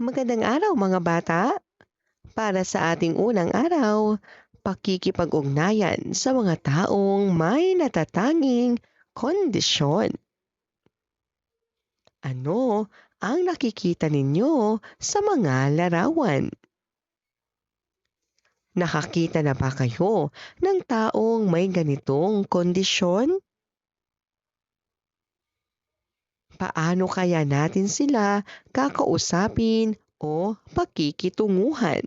Magandang araw mga bata. Para sa ating unang araw, pakikipag-ugnayan sa mga taong may natatanging kondisyon. Ano ang nakikita ninyo sa mga larawan? Nakakita na ba kayo ng taong may ganitong kondisyon? Paano kaya natin sila kakausapin o pakikitunguhan?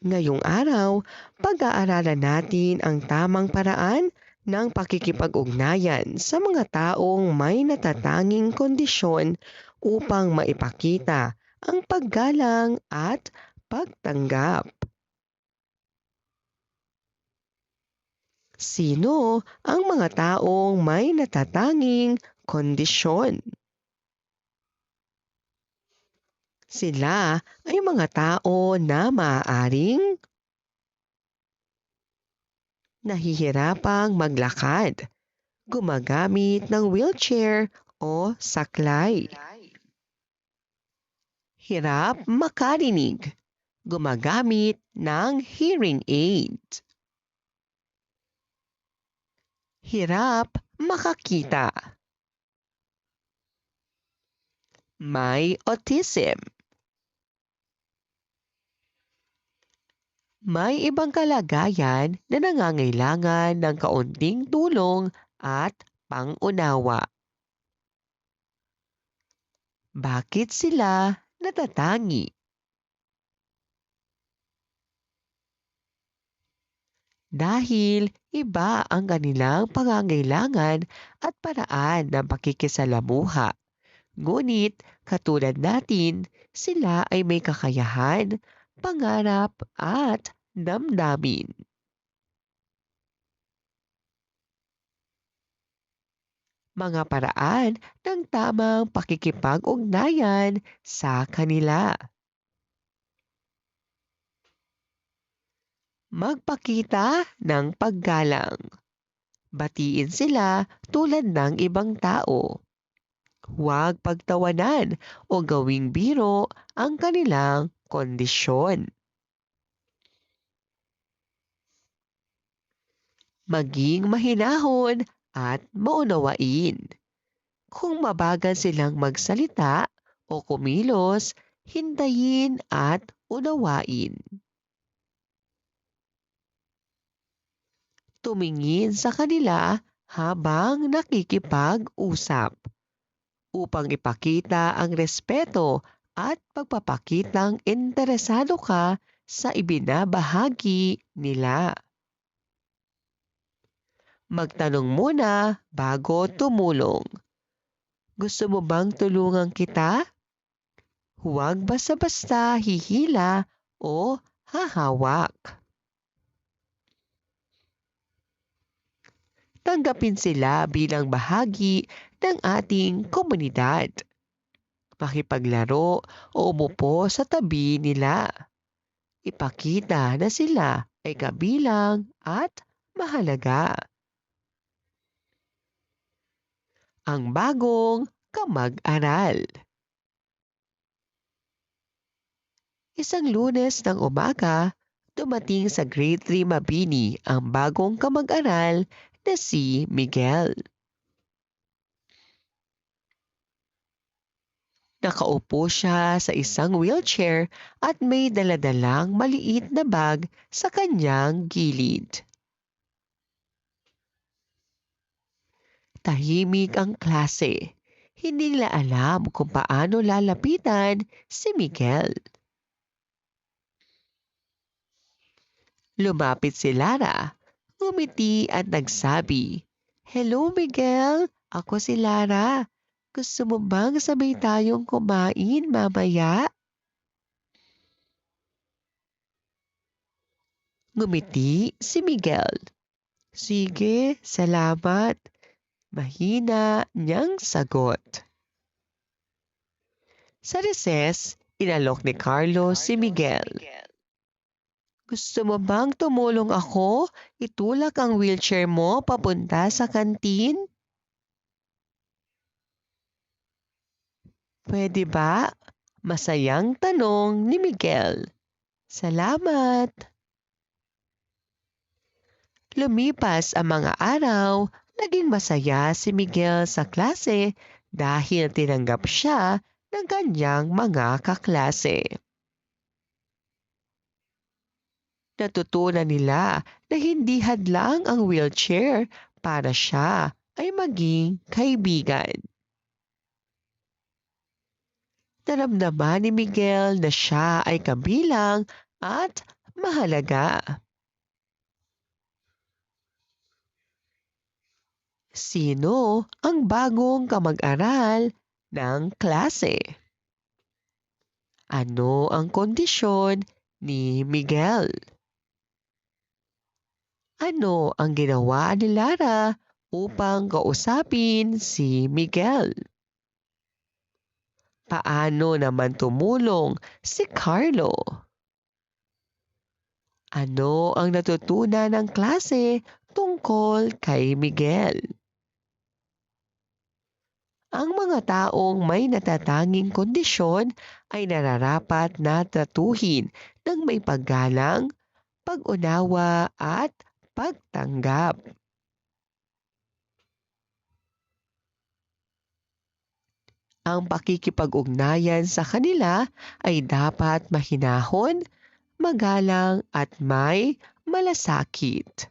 Ngayong araw, pag-aaralan natin ang tamang paraan ng pakikipag-ugnayan sa mga taong may natatanging kondisyon upang maipakita ang paggalang at pagtanggap. Sino ang mga taong may natatanging kondisyon? Sila ay mga tao na maaaring nahihirapang maglakad, gumagamit ng wheelchair o saklay. Hirap makarinig, gumagamit ng hearing aid. Hirap makakita. May autism. May ibang kalagayan na nangangailangan ng kaunting tulong at pangunawa. Bakit sila natatangi? Dahil iba ang kanilang pangangailangan at paraan ng pakikisalamuha. Ngunit katulad natin, sila ay may kakayahan, pangarap at damdamin. Mga paraan ng tamang pakikipag-ugnayan sa kanila. Magpakita ng paggalang. Batiin sila tulad ng ibang tao. Huwag pagtawanan o gawing biro ang kanilang kondisyon. Maging mahinahon at maunawain. Kung mabagal silang magsalita o kumilos, hintayin at unawain. Tumingin sa kanila habang nakikipag-usap upang ipakita ang respeto at pagpapakitang interesado ka sa ibinabahagi nila. Magtanong muna bago tumulong. Gusto mo bang tulungan kita? Huwag basta-basta hihila o hahawak. Tanggapin sila bilang bahagi ng ating komunidad. Makipaglaro o umupo sa tabi nila. Ipakita na sila ay kabilang at mahalaga. Ang bagong kamag-aral. Isang Lunes ng umaga, dumating sa Grade 3 Mabini ang bagong kamag-aral na si Miguel. Nakaupo siya sa isang wheelchair at may daladalang maliit na bag sa kanyang gilid. Tahimik ang klase. Hindi nila alam kung paano lalapitan si Miguel. Lumapit si Lara, ngumiti at nagsabi, "Hello Miguel, ako si Lara. Gusto mo bang sabay tayong kumain mamaya?" Ngumiti si Miguel. "Sige, salamat." Mahina niyang sagot. Sa recess, inalok ni Carlos si Miguel. "Gusto mo bang tumulong ako? Itulak ang wheelchair mo papunta sa kantin?" Pwede ba? Masayang tanong ni Miguel. Salamat. Lumipas ang mga araw, naging masaya si Miguel sa klase dahil tinanggap siya ng kanyang mga kaklase. Natutunan nila na hindi hadlang ang wheelchair para siya ay maging kaibigan. Naramdaman ni Miguel na siya ay kabilang at mahalaga. Sino ang bagong kamag-aral ng klase? Ano ang kondisyon ni Miguel? Ano ang ginawa ni Lara upang kausapin si Miguel? Paano naman tumulong si Carlo? Ano ang natutunan ng klase tungkol kay Miguel? Ang mga taong may natatanging kondisyon ay nararapat na tratuhin ng may paggalang, pag-unawa at pagtanggap. Ang pakikipag-ugnayan sa kanila ay dapat mahinahon, magalang at may malasakit.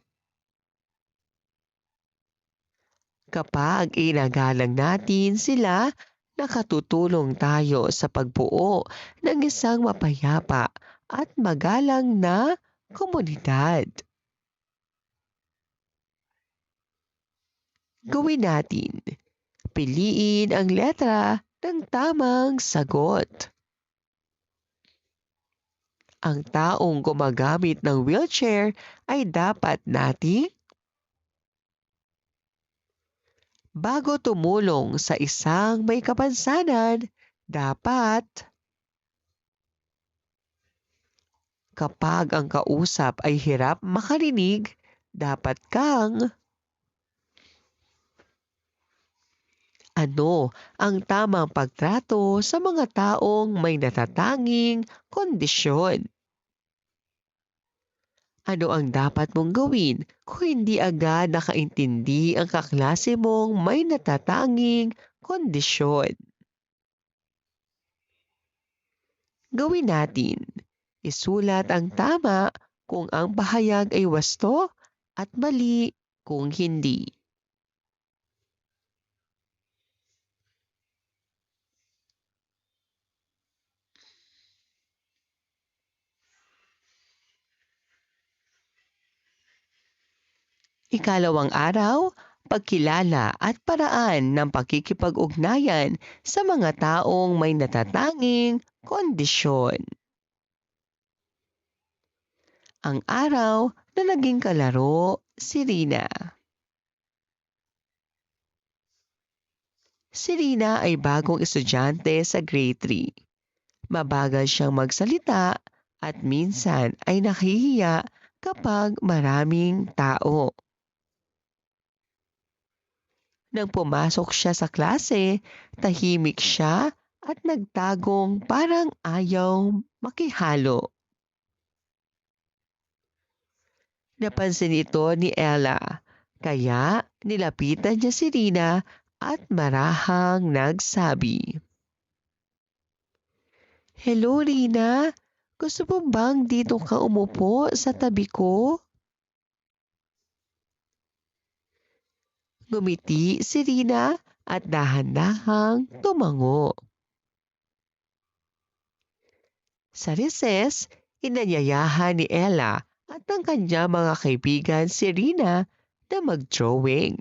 Kapag inagalang natin sila, nakatutulong tayo sa pagbuo ng isang mapayapa at magalang na komunidad. Gawin natin. Piliin ang letra ng tamang sagot. Ang taong gumagamit ng wheelchair ay dapat nating bago tumulong sa isang may kapansanan, dapat kapag ang kausap ay hirap makarinig, dapat kang ano ang tamang pagtrato sa mga taong may natatanging kondisyon? Ano ang dapat mong gawin kung hindi agad nakaintindi ang kaklase mong may natatanging kondisyon? Gawin natin. Isulat ang tama kung ang pahayag ay wasto at mali kung hindi. Ikalawang araw, pagkilala at paraan ng pakikipag-ugnayan sa mga taong may natatanging kondisyon. Ang araw na naging kalaro si Rina. Si Rina ay bagong estudyante sa grade 3. Mabagal siyang magsalita at minsan ay nahihiya kapag maraming tao. Nang pumasok siya sa klase, tahimik siya at nagtagong parang ayaw makihalo. Napansin ito ni Ella, kaya nilapitan niya si Rina at marahang nagsabi, "Hello Rina, gusto mo bang dito ka umupo sa tabi ko?" Ngumiti si Rina at dahan-dahang tumango. Sa recess, inanyayahan ni Ella at ang kanyang mga kaibigan si Rina na mag-drawing.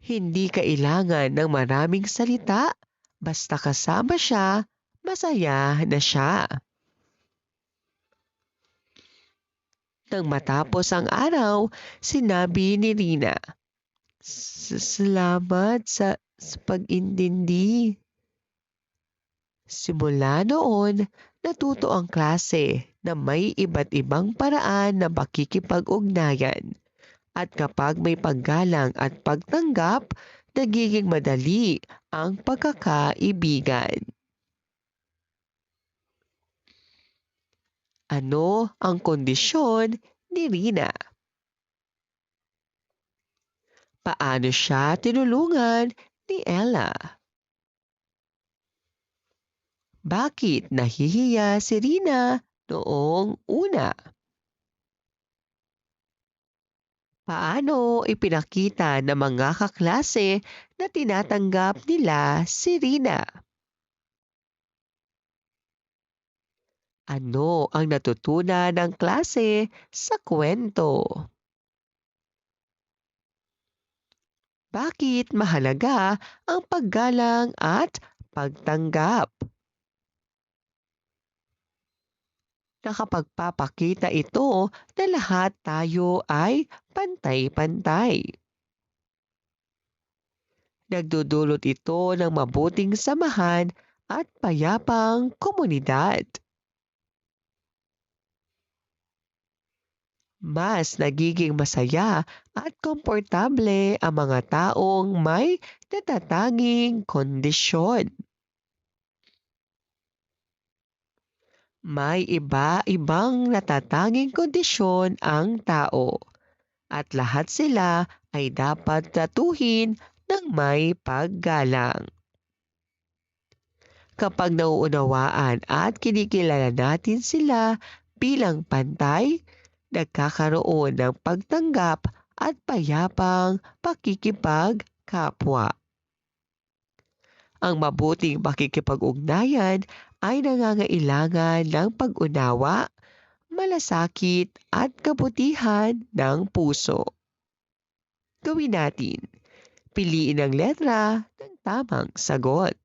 Hindi kailangan ng maraming salita, basta kasama siya, masaya na siya. Nang matapos ang araw, sinabi ni Rina, "Salamat sa pag-intindi." Simula noon, natuto ang klase na may iba't ibang paraan ng pakikipag-ugnayan. At kapag may paggalang at pagtanggap, nagiging madali ang pagkakaibigan. Ano ang kondisyon ni Rina? Paano siya tinulungan ni Ella? Bakit nahihiya si Rina noong una? Paano ipinakita ng mga kaklase na tinatanggap nila si Rina? Ano ang natutunan ng klase sa kwento? Bakit mahalaga ang paggalang at pagtanggap? Nakapagpapakita ito na lahat tayo ay pantay-pantay. Nagdudulot ito ng mabuting samahan at payapang komunidad. Mas nagiging masaya at komportable ang mga taong may natatanging kondisyon. May iba-ibang natatanging kondisyon ang tao at lahat sila ay dapat tratuhin ng may paggalang. Kapag nauunawaan at kinikilala natin sila bilang pantay, nagkakaroon ng pagtanggap at payapang pakikipagkapwa. Ang mabuting pakikipag-ugnayan ay nangangailangan ng pag-unawa, malasakit at kabutihan ng puso. Gawin natin. Piliin ang letra ng tamang sagot.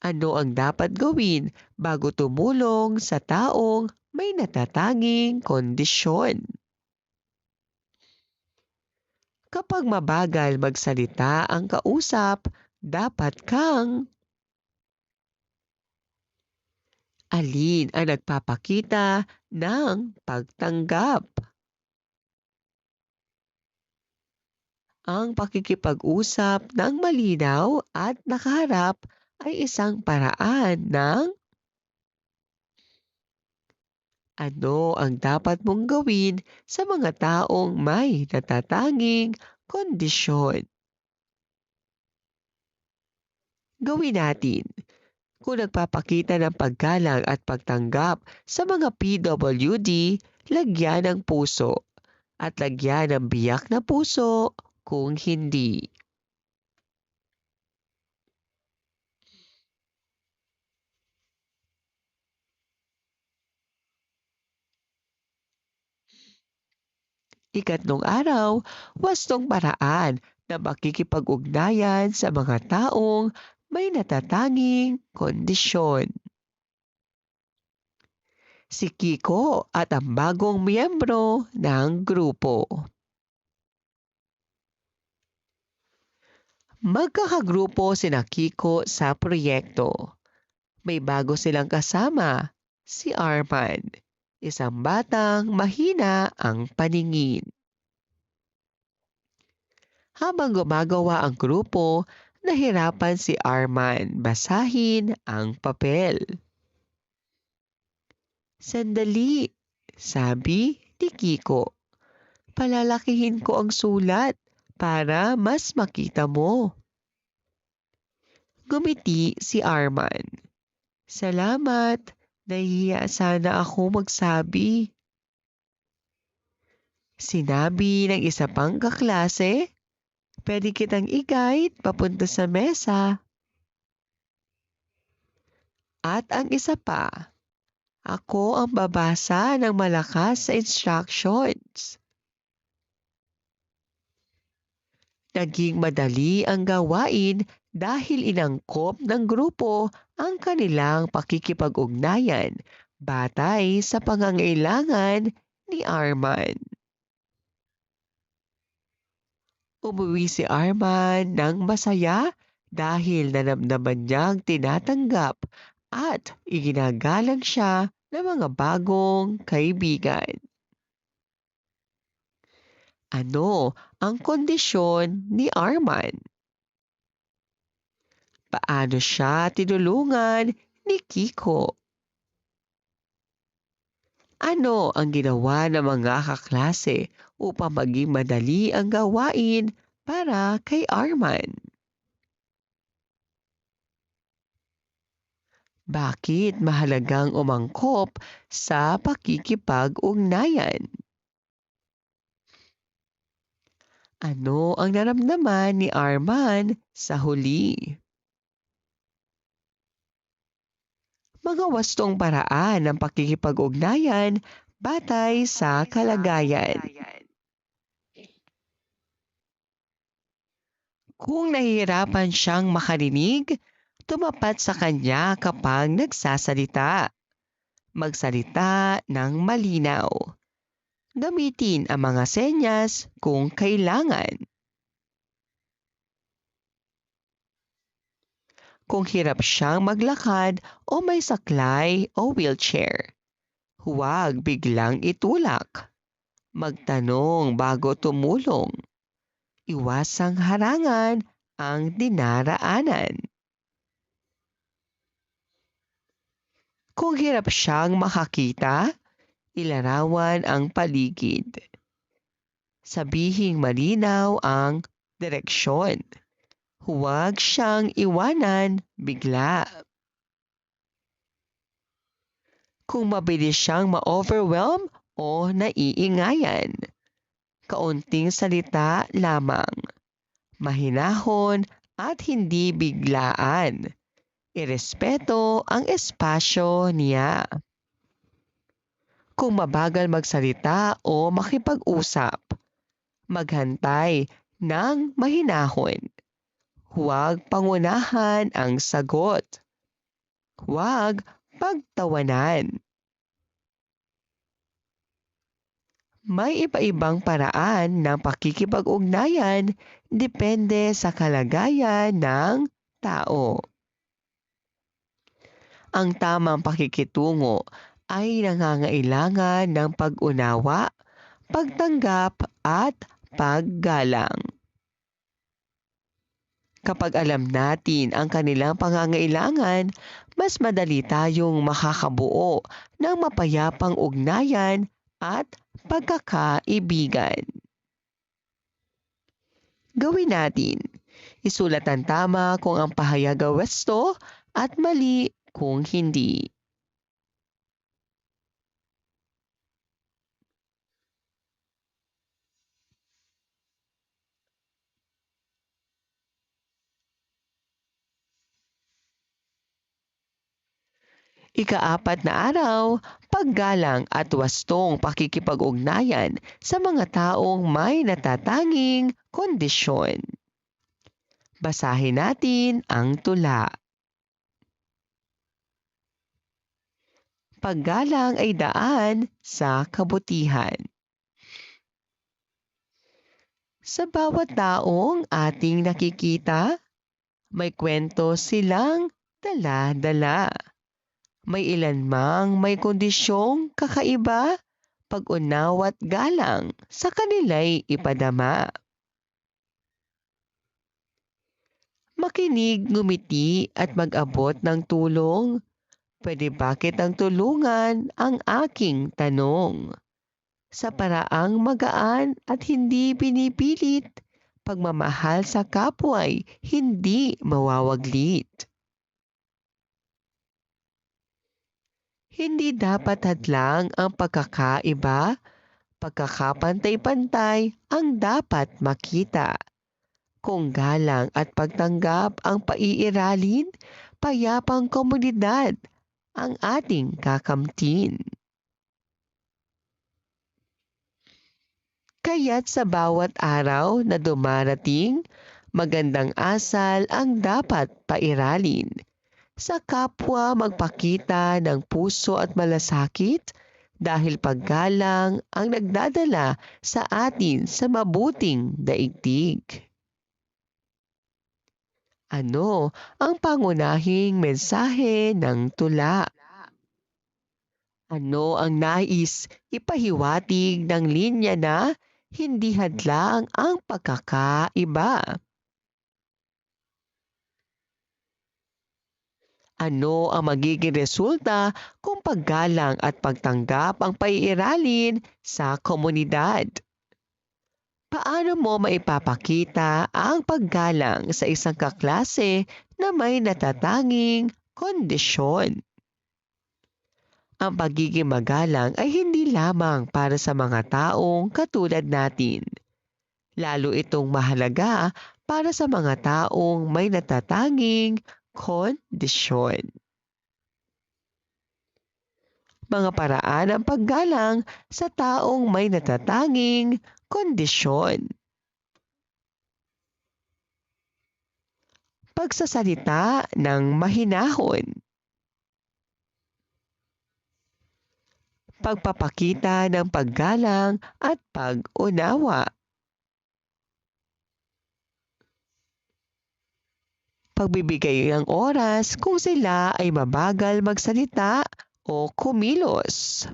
Ano ang dapat gawin bago tumulong sa taong may natatanging kondisyon? Kapag mabagal magsalita ang kausap, dapat kang alin ang nagpapakita ng pagtanggap? Ang pakikipag-usap ng malinaw at nakaharap ay isang paraan ng ano ang dapat mong gawin sa mga taong may natatanging kondisyon. Gawin natin. Kung nagpapakita ng paggalang at pagtanggap sa mga PWD, lagyan ng puso at lagyan ng biyak na puso kung hindi. Ikatlong araw, wastong paraan na makikipag-ugnayan sa mga taong may natatanging kondisyon. Si Kiko at ang bagong miyembro ng grupo. Magkakagrupo sina Kiko sa proyekto. May bago silang kasama, si Arman, isang batang mahina ang paningin. Habang gumagawa ang grupo, nahirapan si Arman basahin ang papel. Sandali, sabi ni Kiko. Palalakihin ko ang sulat para mas makita mo. Gumiti si Arman. Salamat, nahihiya sana ako magsabi. Sinabi ng isa pang kaklase, pwede kitang i-guide papunta sa mesa. At ang isa pa, ako ang babasa ng malakas sa instructions. Naging madali ang gawain dahil inangkop ng grupo ang kanilang pakikipag-ugnayan batay sa pangangailangan ni Arman. Umuwi si Arman ng masaya dahil nanamnaman niyang tinatanggap at iginagalang siya ng mga bagong kaibigan. Ano ang kondisyon ni Arman? Paano siya tinulungan ni Kiko? Ano ang ginawa ng mga kaklase upang maging madali ang gawain para kay Arman? Bakit mahalagang umangkop sa pakikipag-ugnayan? Ano ang naramdaman ni Arman sa huli? Mga wastong paraan ng pakikipag-ugnayan batay sa kalagayan. Kung nahihirapan siyang makarinig, tumapat sa kanya kapag nagsasalita. Magsalita ng malinaw. Gamitin ang mga senyas kung kailangan. Kung hirap siyang maglakad o may saklay o wheelchair, huwag biglang itulak. Magtanong bago tumulong. Iwasang harangan ang dinaraanan. Kung hirap siyang makakita, ilarawan ang paligid. Sabihing malinaw ang direksyon. Huwag siyang iwanan bigla. Kung mabilis siyang ma-overwhelm o naiingayan, kaunting salita lamang. Mahinahon at hindi biglaan. Irespeto ang espasyo niya. Kung mabagal magsalita o makipag-usap, maghantay ng mahinahon. Huwag pangunahan ang sagot. Huwag pagtawanan. May iba-ibang paraan ng pakikipag-ugnayan depende sa kalagayan ng tao. Ang tamang pakikitungo ay nangangailangan ng pag-unawa, pagtanggap at paggalang. Kapag alam natin ang kanilang pangangailangan, mas madali tayong makakabuo ng mapayapang ugnayan at pagkakaibigan. Gawin natin. Isulat ang tama kung ang pahayag ay westo at mali kung hindi. Ika-4 na araw, paggalang at wastong pakikipag-ugnayan sa mga taong may natatanging kondisyon. Basahin natin ang tula. Paggalang ay daan sa kabutihan. Sa bawat taong ating nakikita, may kwento silang dala-dala. May ilan mang may kondisyong kakaiba, pag-unawa't galang sa kanila'y ipadama. Makinig, ngumiti at mag-abot ng tulong. Pwede ba kitang tulungan ang aking tanong? Sa paraang magaan at hindi pinipilit, pagmamahal sa kapwa'y hindi mawawaglit. Hindi dapat hadlang ang pagkakaiba, pagkakapantay-pantay ang dapat makita. Kung galang at pagtanggap ang paiiralin, payapang komunidad ang ating kakamtin. Kaya't sa bawat araw na dumarating, magandang asal ang dapat pairalin. Sa kapwa magpakita ng puso at malasakit dahil paggalang ang nagdadala sa atin sa mabuting daigdig. Ano ang pangunahing mensahe ng tula? Ano ang nais ipahiwatig ng linya na hindi hadlang ang pagkakaiba. Ano ang magiging resulta kung paggalang at pagtanggap ang paiiralin sa komunidad? Paano mo maipapakita ang paggalang sa isang kaklase na may natatanging kondisyon? Ang pagiging magalang ay hindi lamang para sa mga taong katulad natin. Lalo itong mahalaga para sa mga taong may natatanging kondisyon. Mga paraan ng paggalang sa taong may natatanging kondisyon. Pagsasalita ng mahinahon. Pagpapakita ng paggalang at pag-unawa. Pagbibigay ng oras kung sila ay mabagal magsalita o kumilos.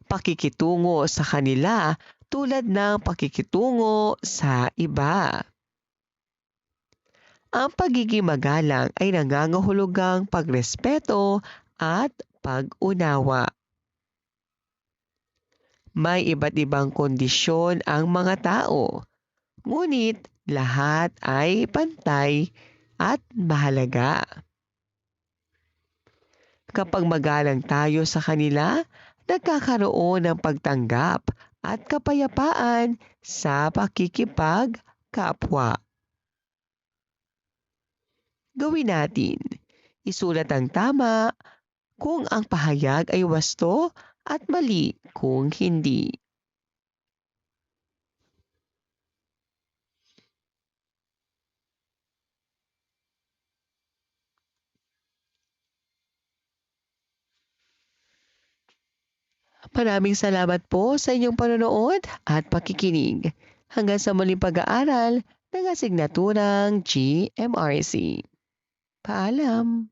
Pakikitungo sa kanila tulad ng pakikitungo sa iba. Ang pagiging magalang ay nangangahulugang pagrespeto at pag-unawa. May iba't ibang kondisyon ang mga tao, ngunit lahat ay pantay at mahalaga. Kapag magalang tayo sa kanila, nagkakaroon ng pagtanggap at kapayapaan sa pakikipagkapwa. Gawin natin. Isulat ang tama kung ang pahayag ay wasto at mali kung hindi. Maraming salamat po sa inyong panonood at pakikinig. Hanggang sa muling pag-aaral ng asignaturang GMRC. Paalam!